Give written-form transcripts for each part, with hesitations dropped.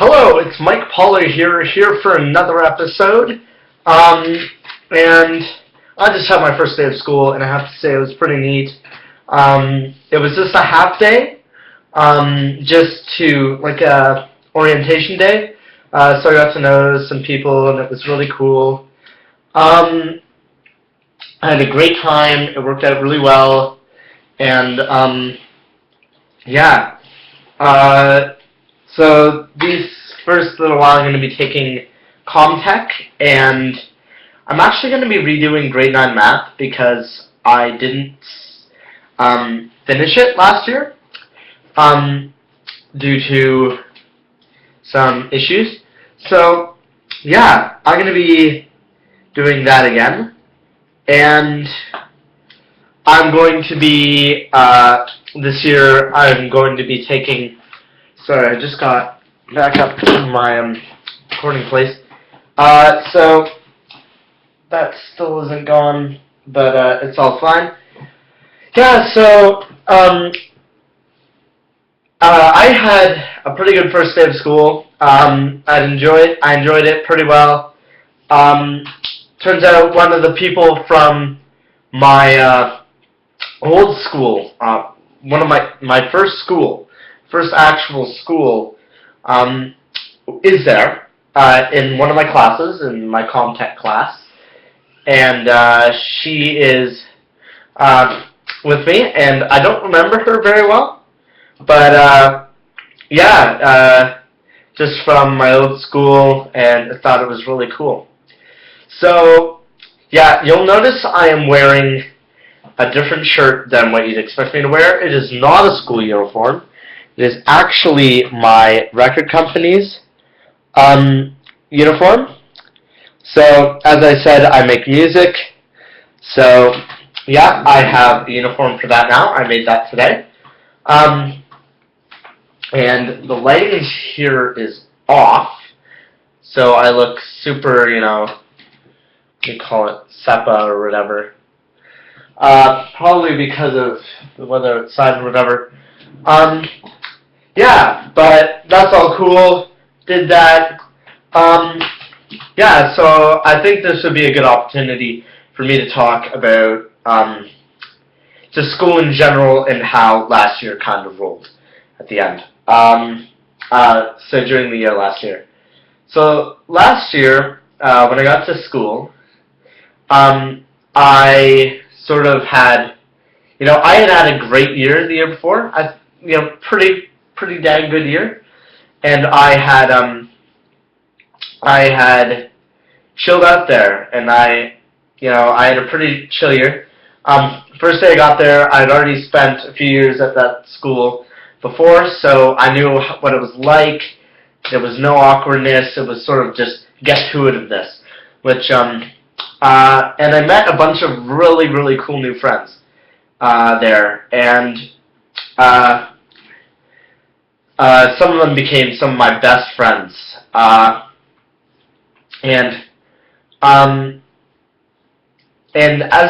Hello, it's Mike Pollard here for another episode. And I just had my first day of school, and I have to say it was pretty neat. It was just a half day, just to, like a orientation day. So I got to know some people, and it was really cool. I had a great time. It worked out really well. And, yeah. So these first little while I'm going to be taking Comtech, and I'm actually going to be redoing grade 9 math because I didn't finish it last year due to some issues. So yeah, I'm going to be doing that again, and I'm going to be this year I'm going to be taking. Sorry, I just got back up to my recording place. So that still isn't gone, but it's all fine. Yeah, so I had a pretty good first day of school. I enjoyed it pretty well. Turns out one of the people from my old school, one of my first actual school, is there in one of my classes, in my Comtech class, and she is with me, and I don't remember her very well, but yeah, just from my old school, and I thought it was really cool. So yeah, you'll notice I am wearing a different shirt than what you'd expect me to wear. It is not a school uniform. It is actually my record company's uniform. So, as I said, I make music. So, yeah, I have a uniform for that now. I made that today. And the lighting here is off. So I look super, what do you call it, SEPA or whatever. Probably because of the weather outside or whatever. Yeah, but that's all cool. Did that. Yeah, so I think this would be a good opportunity for me to talk about just school in general and how last year kind of rolled at the end. So during the year last year. So last year, when I got to school, I sort of had, I had a great year the year before. Pretty dang good year, and I had chilled out there, and I had a pretty chill year. First day I got there, I had already spent a few years at that school before, so I knew what it was like. There was no awkwardness. It was sort of just get to it-iveness, which and I met a bunch of really, really cool new friends there, and some of them became some of my best friends, and as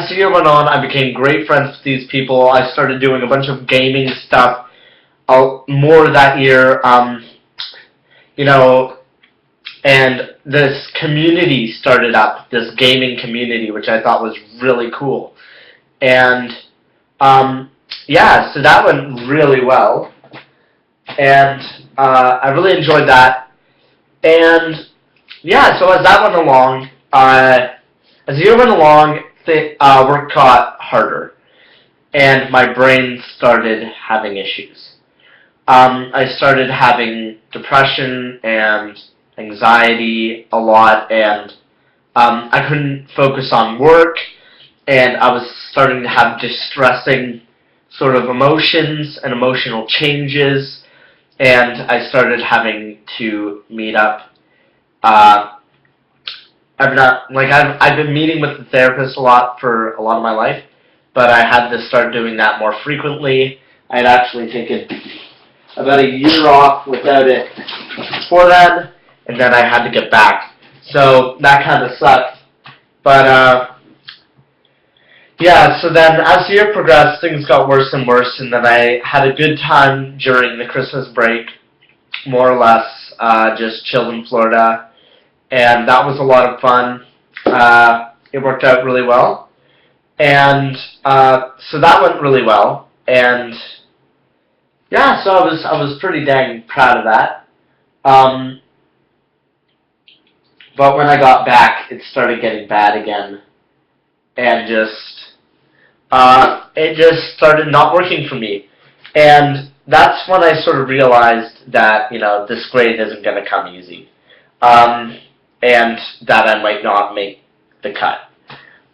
the year went on, I became great friends with these people. I started doing a bunch of gaming stuff more that year, and this community started up, this gaming community, which I thought was really cool, and yeah, so that went really well. And I really enjoyed that. And yeah, so as that went along, as the year went along, work got harder, and my brain started having issues. I started having depression and anxiety a lot, and I couldn't focus on work, and I was starting to have distressing sort of emotions and emotional changes. And I started having to meet up. I've been meeting with the therapist a lot for a lot of my life, but I had to start doing that more frequently. I had actually taken about a year off without it before then, and then I had to get back. So that kind of sucked. But yeah, so then as the year progressed, things got worse and worse, and then I had a good time during the Christmas break, more or less. just chilled in Florida, and that was a lot of fun. It worked out really well, and so that went really well, and yeah, so I was pretty dang proud of that. But when I got back, it started getting bad again, and it just started not working for me. And that's when I sort of realized that, this grade isn't going to come easy. And that I might not make the cut.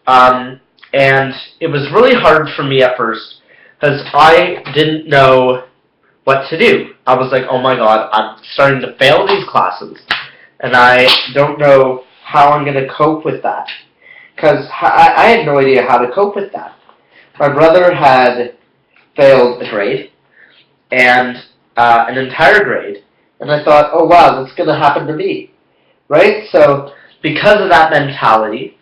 And it was really hard for me at first, because I didn't know what to do. I was like, oh my god, I'm starting to fail these classes, and I don't know how I'm going to cope with that. Because I had no idea how to cope with that. My brother had failed a grade, and an entire grade, and I thought, oh wow, that's going to happen to me, right? So because of that mentality,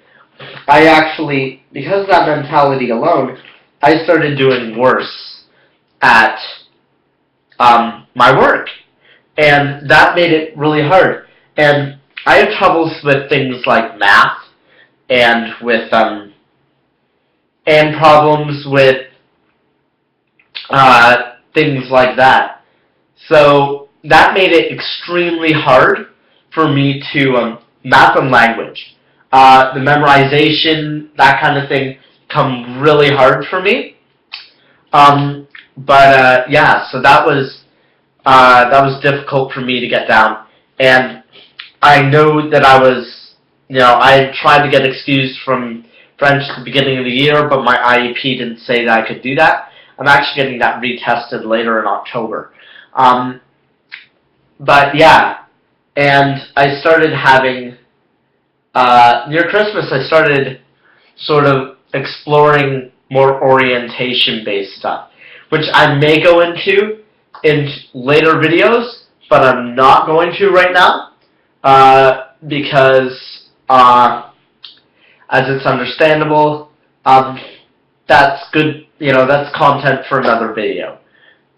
because of that mentality alone, I started doing worse at my work, and that made it really hard. And I have troubles with things like math, and with and problems with things like that. So that made it extremely hard for me to math and language. The memorization, that kind of thing, come really hard for me. Yeah, so that was difficult for me to get down, and I know that I had tried to get excused from French at the beginning of the year, but my IEP didn't say that I could do that. I'm actually getting that retested later in October. But yeah, and I started having, near Christmas, I started sort of exploring more orientation-based stuff, which I may go into in later videos, but I'm not going to right now, because, as it's understandable, that's good, that's content for another video.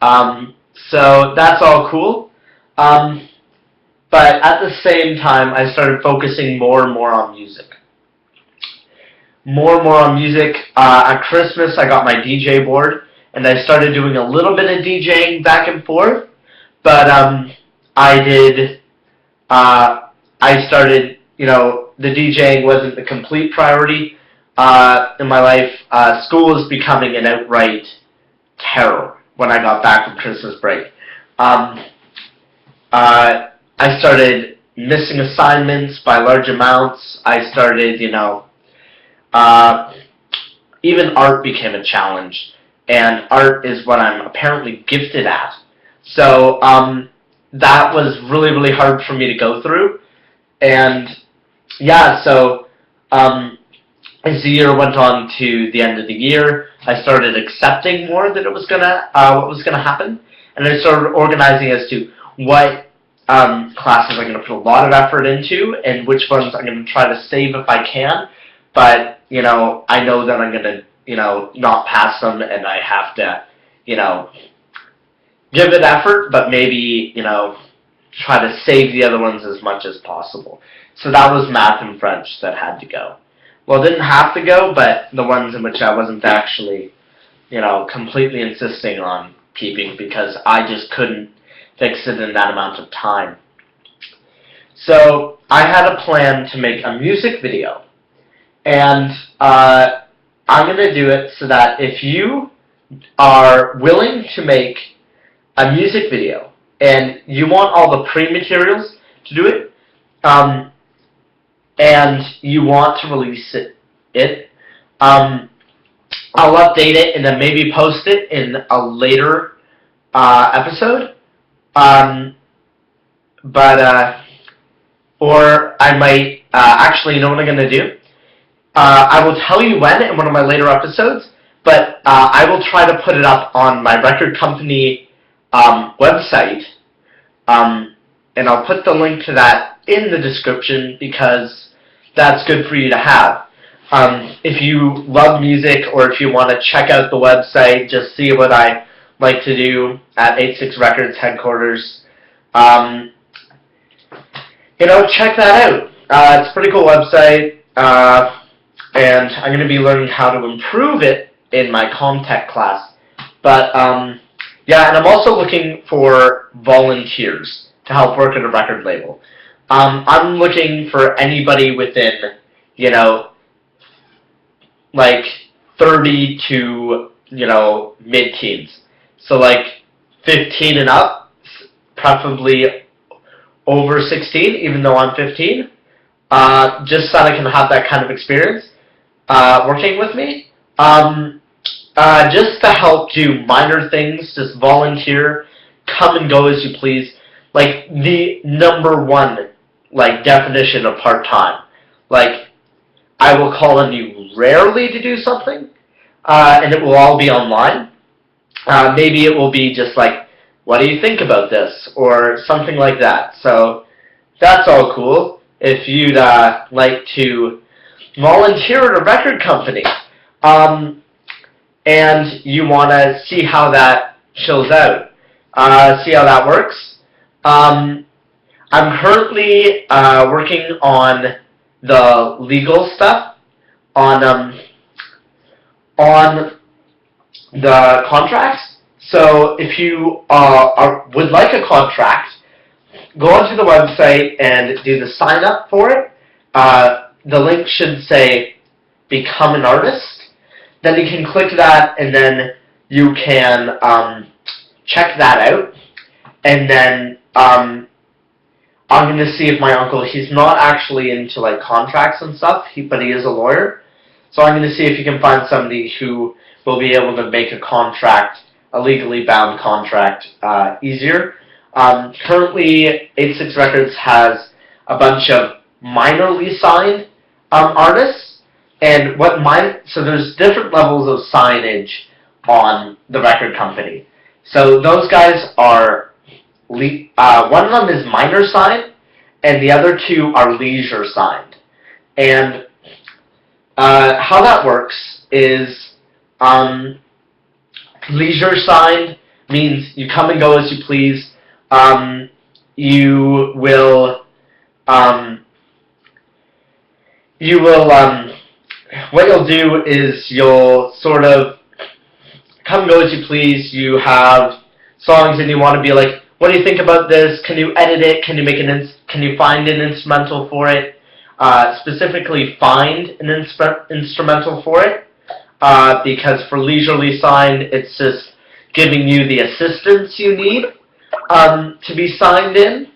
So that's all cool. But at the same time, I started focusing more and more on music. More and more on music. At Christmas, I got my DJ board, and I started doing a little bit of DJing back and forth. But I started, the DJing wasn't the complete priority in my life. School was becoming an outright terror when I got back from Christmas break. I started missing assignments by large amounts. I started, even art became a challenge, and art is what I'm apparently gifted at. So that was really, really hard for me to go through. And yeah, so as the year went on to the end of the year, I started accepting more that it was what was gonna happen, and I started organizing as to what classes I'm gonna put a lot of effort into, and which ones I'm gonna try to save if I can. But I know that I'm gonna not pass them, and I have to give it effort, but maybe try to save the other ones as much as possible. So that was math and French that had to go. Well, it didn't have to go, but the ones in which I wasn't actually, completely insisting on keeping, because I just couldn't fix it in that amount of time. So I had a plan to make a music video, and I'm going to do it so that if you are willing to make a music video, and you want all the pre-materials to do it, and you want to release it, I'll update it and then maybe post it in a later episode, or I might, actually, you know what I'm going to do? I will tell you when in one of my later episodes, but I will try to put it up on my record company website, and I'll put the link to that in the description, because that's good for you to have. If you love music, or if you want to check out the website, just see what I like to do at 8sixrecords headquarters. check that out. It's a pretty cool website, and I'm going to be learning how to improve it in my Comtech class. But yeah, and I'm also looking for volunteers to help work at a record label. I'm looking for anybody within, like 30 to, mid-teens. So like 15 and up, preferably over 16, even though I'm 15, just so I can have that kind of experience working with me. Just to help do minor things, just volunteer, come and go as you please. Like the number one definition of part-time. Like, I will call on you rarely to do something, and it will all be online. Maybe it will be just like, what do you think about this? Or something like that. So that's all cool. If you'd like to volunteer at a record company, and you want to see how that shows out, see how that works. I'm currently working on the legal stuff, on the contracts. So if you would like a contract, go onto the website and do the sign up for it. The link should say Become an Artist. Then you can click that, and then you can check that out. And then I'm going to see if my uncle, he's not actually into contracts and stuff, but he is a lawyer. So I'm going to see if you can find somebody who will be able to make a contract, a legally bound contract, easier. Currently, 8sixrecords has a bunch of minorly signed artists, and so there's different levels of signage on the record company. So those guys are, one of them is minor signed, and the other two are leisure signed. And how that works is, leisure signed means you come and go as you please. You will what you'll do is you'll sort of come and go as you please. You have songs and you want to be like, what do you think about this? Can you edit it? Can you can you find an instrumental for it? Specifically find an instrumental for it. Because for leisurely signed, it's just giving you the assistance you need to be signed in,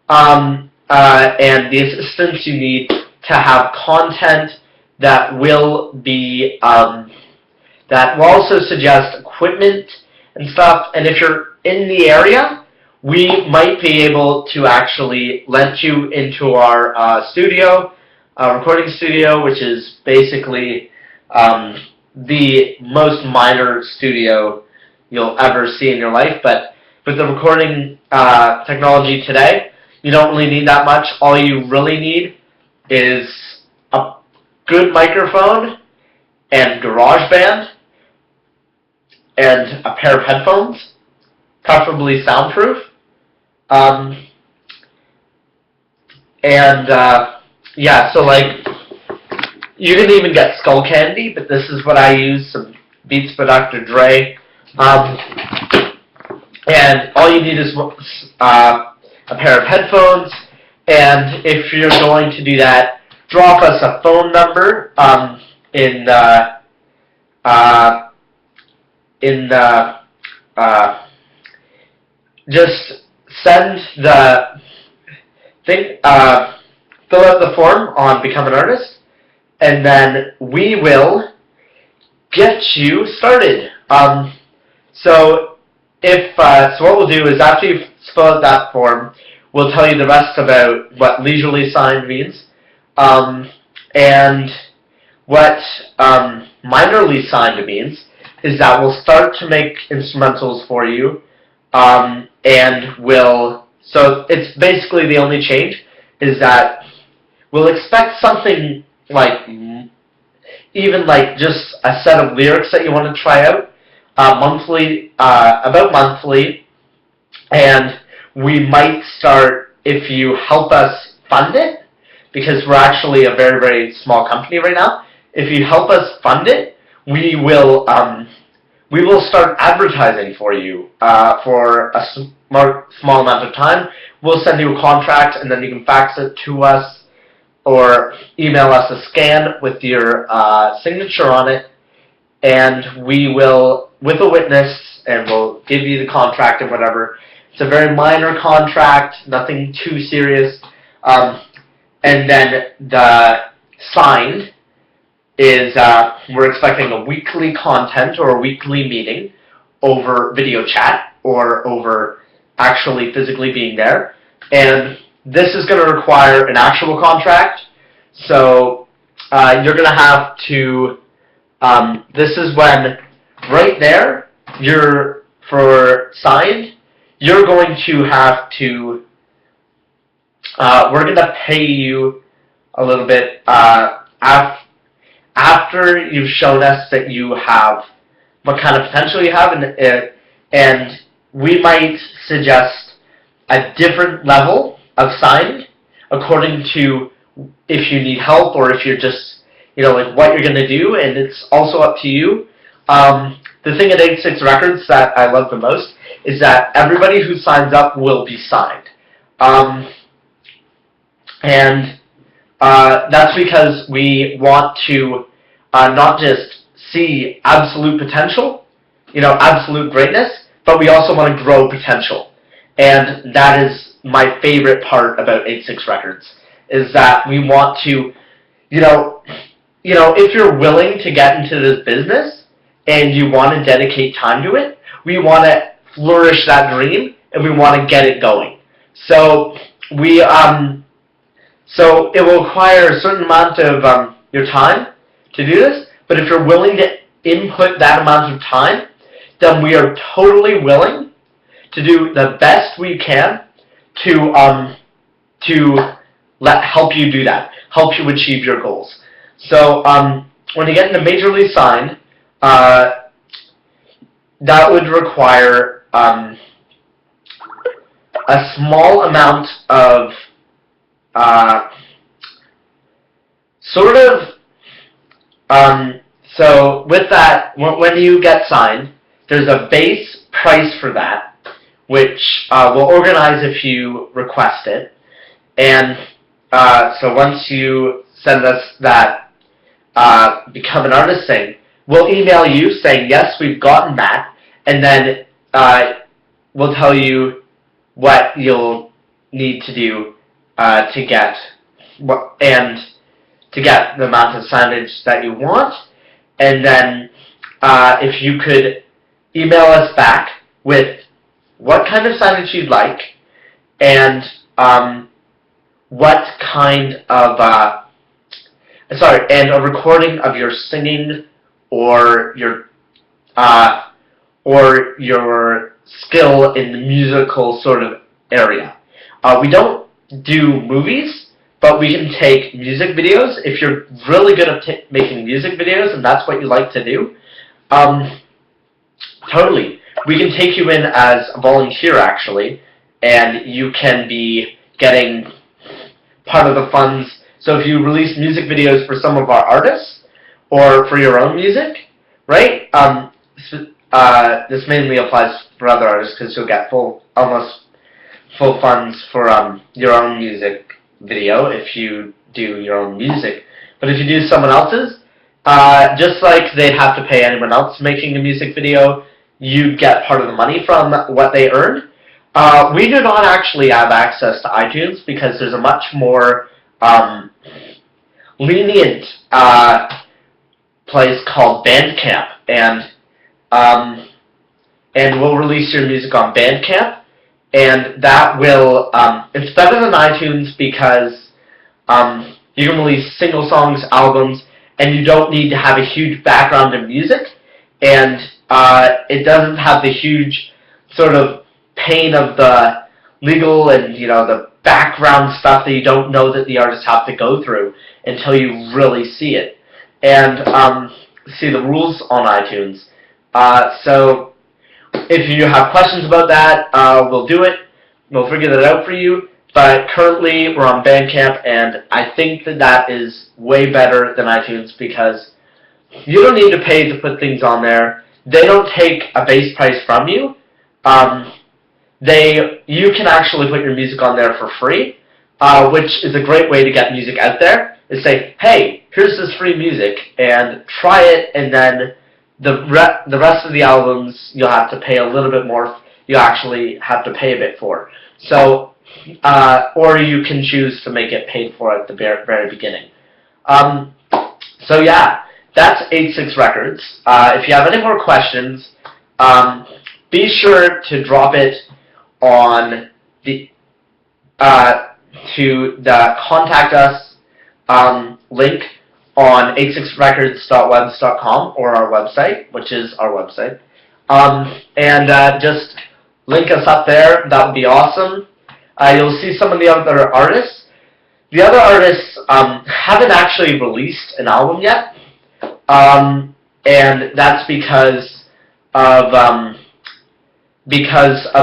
and the assistance you need to have content that will be that will also suggest equipment and stuff. And if you're in the area, we might be able to actually let you into our studio, recording studio, which is basically the most minor studio you'll ever see in your life. But with the recording technology today, you don't really need that much. All you really need is a good microphone and GarageBand and a pair of headphones, preferably soundproof. Yeah, so you can even get Skull Candy, but this is what I use, some Beats by Dr. Dre. And all you need is a pair of headphones, and if you're going to do that, drop us a phone number just send the thing, fill out the form on Become an Artist, and then we will get you started. So what we'll do is after you fill out that form, we'll tell you the rest about what leisurely signed means, and what minorly signed means is that we'll start to make instrumentals for you, and so it's basically the only change is that we'll expect something even just a set of lyrics that you want to try out, about monthly, and we might start, if you help us fund it, because we're actually a very, very small company right now. If you help us fund it, we will start advertising for you for a small amount of time. We'll send you a contract, and then you can fax it to us or email us a scan with your signature on it, and we will, with a witness, and we'll give you the contract and whatever. It's a very minor contract, nothing too serious. And then the signed is we're expecting a weekly content or a weekly meeting over video chat or over actually physically being there. And this is going to require an actual contract. So you're going to have to, this is when right there, for signed, you're going to have to, we're going to pay you a little bit after you've shown us that you have, what kind of potential you have, and we might suggest a different level of signed according to if you need help or if you're just, like what you're going to do, and it's also up to you. The thing at 8sixrecords that I love the most is that everybody who signs up will be signed. And that's because we want to not just see absolute potential, absolute greatness, but we also want to grow potential. And that is my favorite part about 8sixrecords, is that we want to, if you're willing to get into this business and you want to dedicate time to it, we want to flourish that dream and we want to get it going. So so it will require a certain amount of your time to do this, but if you're willing to input that amount of time, then we are totally willing to do the best we can to help you do that, help you achieve your goals. So when you get into majorly signed, that would require a small amount of so with that, when you get signed, there's a base price for that, which we'll organize if you request it. And so once you send us that become an artist thing, we'll email you saying, yes, we've gotten that, and then we'll tell you what you'll need to do to get the amount of signage that you want. And then if you could email us back with what kind of signage you'd like and what kind of and a recording of your singing or your skill in the musical sort of area. We don't do movies, but we can take music videos. If you're really good at making music videos and that's what you like to do, totally. We can take you in as a volunteer, actually, and you can be getting part of the funds. So if you release music videos for some of our artists or for your own music, right? This mainly applies for other artists because you'll get almost full funds for your own music video if you do your own music. But if you do someone else's, just like they'd have to pay anyone else making a music video, you get part of the money from what they earn. We do not actually have access to iTunes because there's a much more lenient place called Bandcamp, and we'll release your music on Bandcamp, and that will it's better than iTunes because you can release single songs, albums, and you don't need to have a huge background in music, and it doesn't have the huge sort of pain of the legal and the background stuff that you don't know that the artists have to go through until you really see it and see the rules on iTunes. So if you have questions about that, we'll do it. We'll figure that out for you. But currently, we're on Bandcamp, and I think that that is way better than iTunes because you don't need to pay to put things on there. They don't take a base price from you. You can actually put your music on there for free, which is a great way to get music out there. Is say, hey, here's this free music, and try it, and then the rest of the albums you'll have to pay a little bit more. You actually have to pay a bit for. So, or you can choose to make it paid for at the very beginning. So yeah, that's 8-6 Records. If you have any more questions, be sure to drop it on the to the contact us link on 8sixrecords.webs.com or our website, which is our website, and just link us up there. That would be awesome. You'll see some of the other artists. The other artists haven't actually released an album yet, and that's because of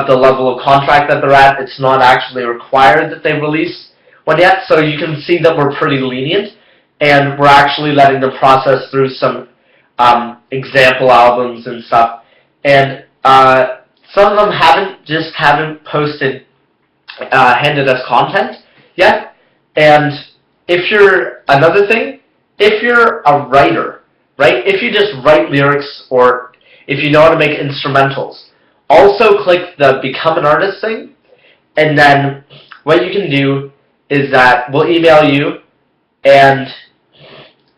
the level of contract that they're at. It's not actually required that they release one yet, so you can see that we're pretty lenient, and we're actually letting them process through some example albums and stuff. And some of them haven't posted, handed us content yet. And if you're if you're a writer, right? If you just write lyrics, or if you know how to make instrumentals, also click the Become an Artist thing, and then what you can do is that we'll email you and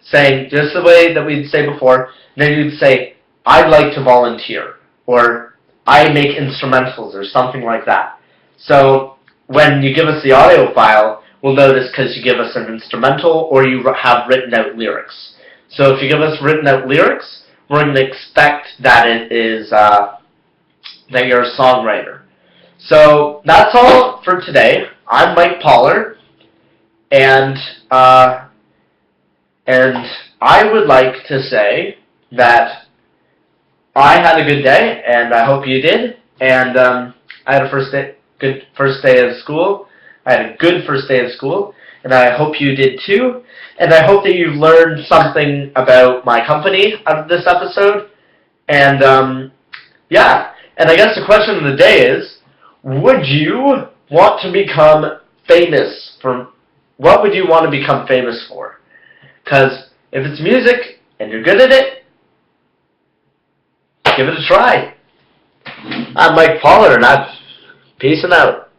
saying, just the way that we'd say before, then you'd say, I'd like to volunteer, or I make instrumentals, or something like that. So when you give us the audio file, we'll know this because you give us an instrumental or you have written out lyrics. So if you give us written out lyrics, we're going to expect that it is that you're a songwriter. So that's all for today. I'm Mike Pollard, and I would like to say that I had a good day, and I hope you did. And I had a good first day of school. I had a good first day of school, and I hope you did too. And I hope that you've learned something about my company out of this episode. And yeah, and I guess the question of the day is, would you want to become famous for? What would you want to become famous for? Because if it's music and you're good at it, give it a try. I'm Mike Pollard, and I'm peacing out.